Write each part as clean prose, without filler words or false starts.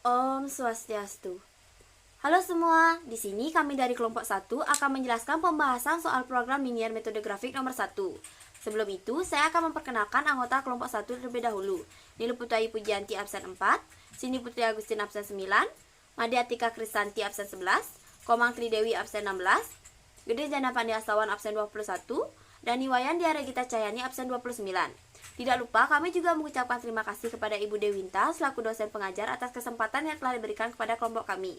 Om Swastiastu. Halo semua, di sini kami dari kelompok 1 akan menjelaskan pembahasan soal program linier metode grafik nomor 1. Sebelum itu, saya akan memperkenalkan anggota kelompok 1 terlebih dahulu. Nilu Putri Pujianti absen 4, Sini Putri Agustin absen 9, Madiatika Krisanti absen 11, Komang Tridewi absen 16, Gede Jana Pandiasawan absen 21, dan Niwayan Diaregita Cahyani absen 29. Tidak lupa kami juga mengucapkan terima kasih kepada Ibu Dewinta selaku dosen pengajar atas kesempatan yang telah diberikan kepada kelompok kami.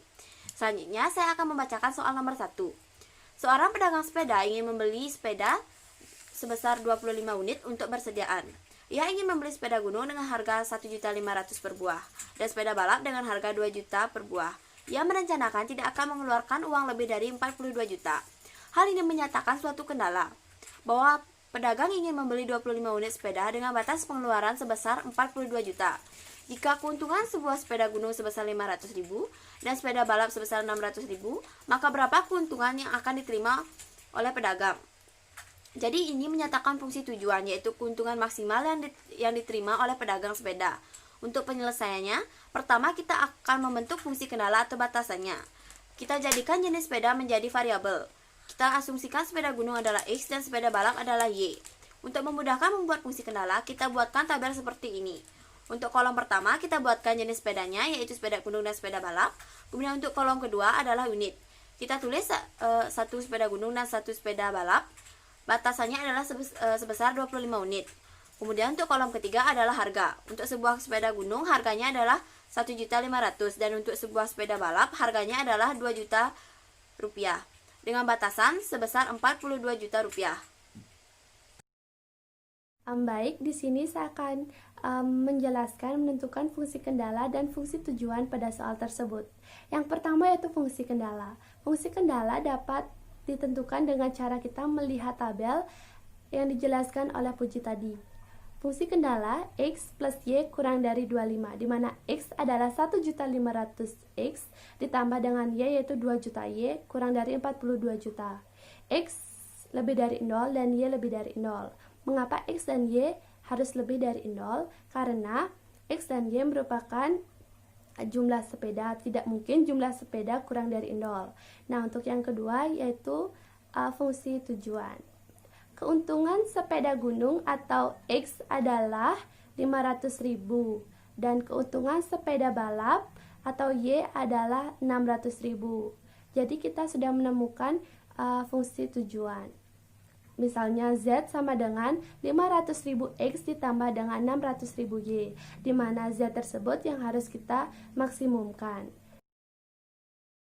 Selanjutnya saya akan membacakan soal nomor 1. Seorang pedagang sepeda ingin membeli sepeda sebesar 25 unit untuk bersediaan. Ia ingin membeli sepeda gunung dengan harga 1.500.000 per buah dan sepeda balap dengan harga 2 juta per buah. Ia merencanakan tidak akan mengeluarkan uang lebih dari 42 juta. Hal ini menyatakan suatu kendala, bahwa pedagang ingin membeli 25 unit sepeda dengan batas pengeluaran sebesar 42 juta. Jika keuntungan sebuah sepeda gunung sebesar 500.000 dan sepeda balap sebesar 600.000, maka berapa keuntungan yang akan diterima oleh pedagang? Jadi ini menyatakan fungsi tujuan, yaitu keuntungan maksimal yang diterima oleh pedagang sepeda. Untuk penyelesaiannya, pertama kita akan membentuk fungsi kendala atau batasannya. Kita jadikan jenis sepeda menjadi variabel. Kita asumsikan sepeda gunung adalah X dan sepeda balap adalah Y. Untuk memudahkan membuat fungsi kendala, kita buatkan tabel seperti ini. Untuk kolom pertama, kita buatkan jenis sepedanya, yaitu sepeda gunung dan sepeda balap. Kemudian untuk kolom kedua adalah unit. Kita tulis satu sepeda gunung dan satu sepeda balap. Batasannya adalah sebesar 25 unit. Kemudian untuk kolom ketiga adalah harga. Untuk sebuah sepeda gunung harganya adalah 1.500.000 dan untuk sebuah sepeda balap harganya adalah 2 juta rupiah dengan batasan sebesar 42 juta rupiah. Baik, di sini saya akan menjelaskan menentukan fungsi kendala dan fungsi tujuan pada soal tersebut. Yang pertama yaitu fungsi kendala. Fungsi kendala dapat ditentukan dengan cara kita melihat tabel yang dijelaskan oleh Puji tadi. Fungsi kendala X plus Y kurang dari 25, di mana X adalah 1.500.000 X ditambah dengan Y yaitu 2 juta Y kurang dari 42 juta. X lebih dari 0 dan Y lebih dari 0. Mengapa X dan Y harus lebih dari 0? Karena X dan Y merupakan jumlah sepeda, tidak mungkin jumlah sepeda kurang dari 0. Nah, untuk yang kedua yaitu fungsi tujuan. Keuntungan sepeda gunung atau X adalah 500.000 dan keuntungan sepeda balap atau Y adalah 600.000. Jadi kita sudah menemukan fungsi tujuan. Misalnya Z sama dengan 500.000 X ditambah dengan 600.000 Y, di mana Z tersebut yang harus kita maksimumkan.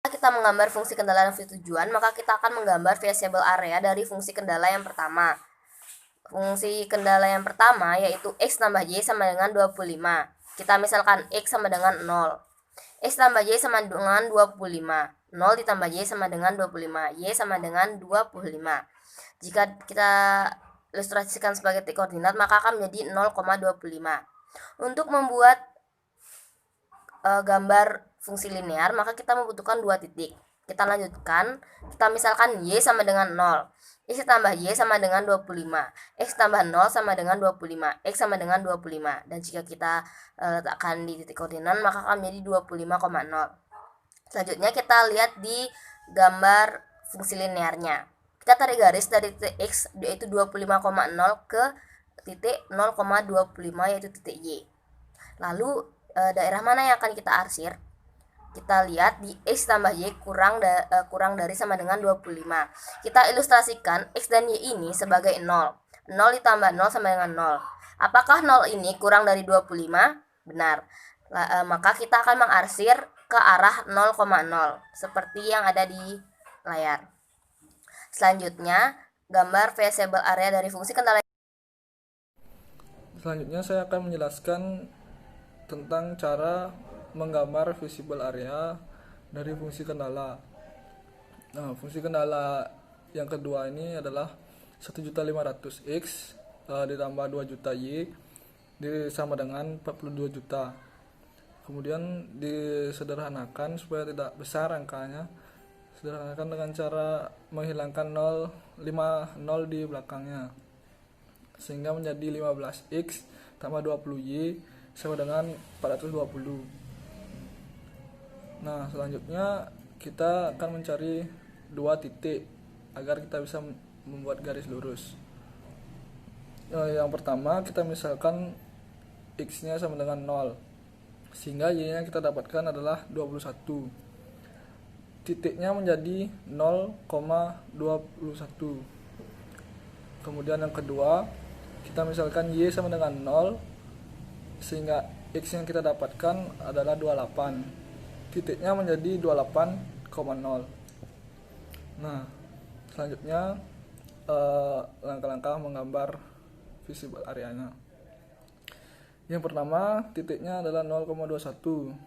Kita menggambar fungsi kendala dan fungsi tujuan, maka kita akan menggambar variabel area dari fungsi kendala yang pertama. Fungsi kendala yang pertama yaitu X tambah Y sama dengan 25. Kita misalkan X sama dengan 0. X tambah Y sama dengan 25. 0 ditambah Y sama dengan 25. Y sama dengan 25. Jika kita ilustrasikan sebagai titik koordinat, maka akan menjadi 0,25. Untuk membuat gambar fungsi linear, maka kita membutuhkan 2 titik. Kita lanjutkan, kita misalkan Y sama dengan 0. X tambah Y sama dengan 25. X tambah 0 sama dengan 25. X sama dengan 25. Dan jika kita letakkan di titik koordinat, maka akan menjadi 25,0. Selanjutnya kita lihat di gambar fungsi linearnya. Kita tarik garis dari titik X yaitu 25,0 ke titik 0,25 yaitu titik Y. Lalu daerah mana yang akan kita arsir? Kita lihat di X tambah Y kurang dari sama dengan 25. Kita ilustrasikan X dan Y ini sebagai 0. 0 ditambah 0 sama dengan 0. Apakah 0 ini kurang dari 25? Benar. Maka kita akan mengarsir ke arah 0,0 seperti yang ada di layar. Selanjutnya, gambar variabel area dari fungsi kendala. Selanjutnya saya akan menjelaskan tentang cara menggambar visible area dari fungsi kendala. Nah, fungsi kendala yang kedua ini adalah 1.500.000 X ditambah 2 juta Y sama dengan 42 juta. Kemudian disederhanakan supaya tidak besar angkanya. Sederhanakan dengan cara menghilangkan 0 di belakangnya, sehingga menjadi 15X tambah 20Y sama dengan 420. Nah, selanjutnya kita akan mencari dua titik agar kita bisa membuat garis lurus. Yang pertama, kita misalkan x-nya sama dengan 0, sehingga y-nya kita dapatkan adalah 21. Titiknya menjadi 0,21. Kemudian yang kedua, kita misalkan y sama dengan 0, sehingga x yang kita dapatkan adalah 28. Titiknya menjadi 28,0. Nah, selanjutnya langkah-langkah menggambar visible area-nya. Yang pertama, titiknya adalah 0,21.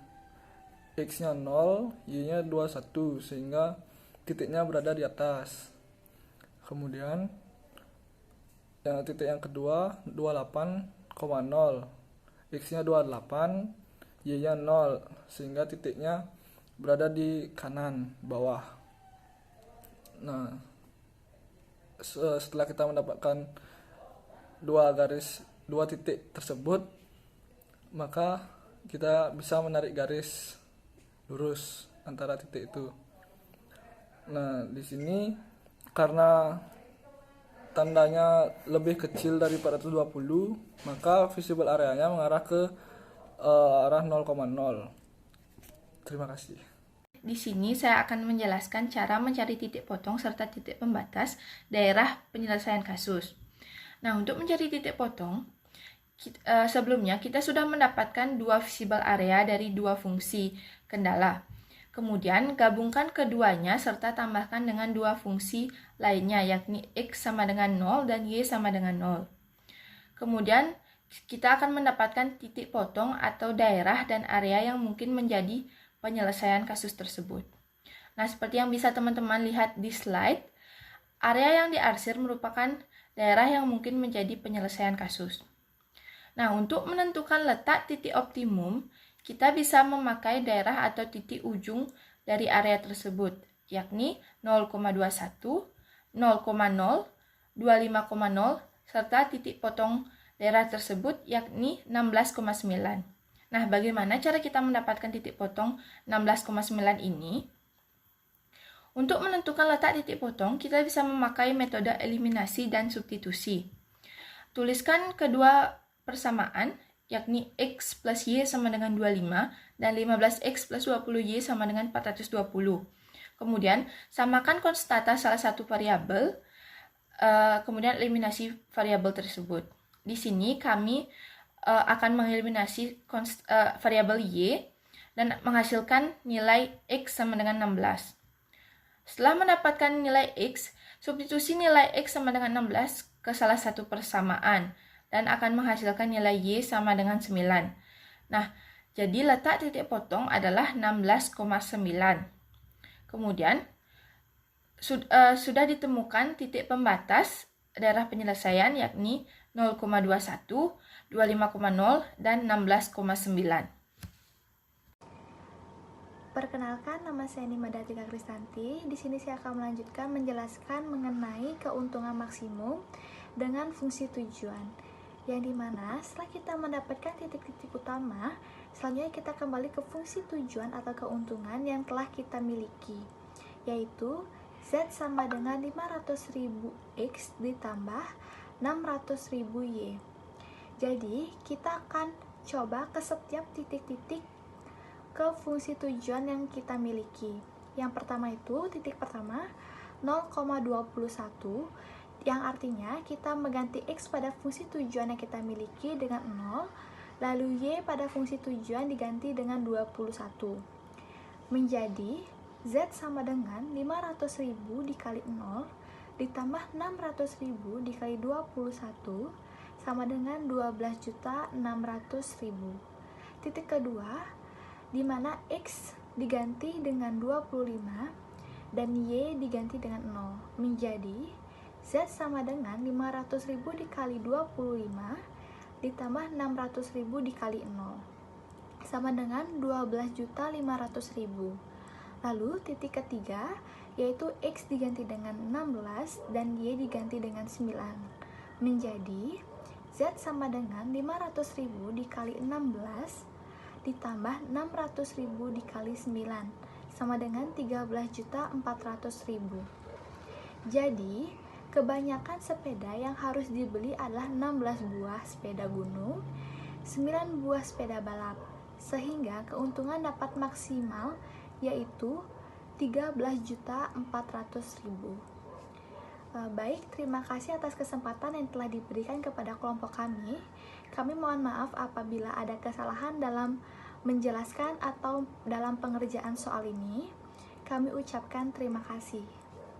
X-nya 0, y-nya 21, sehingga titiknya berada di atas. Kemudian titik yang kedua 28,0. X-nya 28, y-nya 0, sehingga titiknya berada di kanan bawah. Nah, setelah kita mendapatkan dua titik tersebut, maka kita bisa menarik garis lurus antara titik itu. Nah, di sini karena tandanya lebih kecil dari 420, maka visible area-nya mengarah ke arah 0,0. Terima kasih. Di sini saya akan menjelaskan cara mencari titik potong serta titik pembatas daerah penyelesaian kasus. Nah, untuk mencari titik potong, sebelumnya kita sudah mendapatkan dua visible area dari dua fungsi kendala. Kemudian gabungkan keduanya serta tambahkan dengan dua fungsi lainnya, yakni x sama dengan 0 dan y sama dengan 0. Kemudian kita akan mendapatkan titik potong atau daerah dan area yang mungkin menjadi penyelesaian kasus tersebut. Nah, seperti yang bisa teman-teman lihat di slide, area yang diarsir merupakan daerah yang mungkin menjadi penyelesaian kasus. Nah, untuk menentukan letak titik optimum, kita bisa memakai daerah atau titik ujung dari area tersebut, yakni 0,21, 0,0, 25,0, serta titik potong daerah tersebut yakni 16,9. Nah, bagaimana cara kita mendapatkan titik potong 16,9 ini? Untuk menentukan letak titik potong, kita bisa memakai metode eliminasi dan substitusi. Tuliskan kedua persamaan, yakni x plus y sama dengan 25 dan 15x plus 20y sama dengan 420. Kemudian, samakan konstanta salah satu variabel, kemudian eliminasi variabel tersebut. Di sini kami akan mengeliminasi variabel y dan menghasilkan nilai x sama dengan 16. Setelah mendapatkan nilai x, substitusi nilai x sama dengan 16 ke salah satu persamaan dan akan menghasilkan nilai y sama dengan 9. Nah, jadi letak titik potong adalah 16,9. Kemudian, sudah ditemukan titik pembatas daerah penyelesaian yakni 0,21, 25,0, dan 16,9. Perkenalkan, nama saya Nima Datika Kristanti. Di sini saya akan melanjutkan menjelaskan mengenai keuntungan maksimum dengan fungsi tujuan. Yang dimana setelah kita mendapatkan titik-titik utama, selanjutnya kita kembali ke fungsi tujuan atau keuntungan yang telah kita miliki, yaitu Z sama dengan 500.000 X ditambah 600.000 Y. Jadi, kita akan coba ke setiap titik-titik ke fungsi tujuan yang kita miliki. Yang pertama itu, titik pertama 0,21, yang artinya kita mengganti X pada fungsi tujuan yang kita miliki dengan 0, lalu Y pada fungsi tujuan diganti dengan 21. Menjadi Z sama dengan 500.000 dikali 0 ditambah 600.000 dikali 21 sama dengan 12.600.000. Titik kedua, di mana X diganti dengan 25 dan Y diganti dengan 0, menjadi Z sama dengan 500.000 dikali 25 ditambah 600.000 dikali 0 sama dengan 12.500.000. Lalu titik ketiga, yaitu X diganti dengan 16 dan Y diganti dengan 9, menjadi Z sama dengan 500.000 dikali 16 ditambah 600.000 dikali 9 sama dengan 13.400.000. Jadi, kebanyakan sepeda yang harus dibeli adalah 16 buah sepeda gunung, 9 buah sepeda balap, sehingga keuntungan dapat maksimal yaitu 13.400.000. Baik, terima kasih atas kesempatan yang telah diberikan kepada kelompok kami. Kami mohon maaf apabila ada kesalahan dalam menjelaskan atau dalam pengerjaan soal ini. Kami ucapkan terima kasih.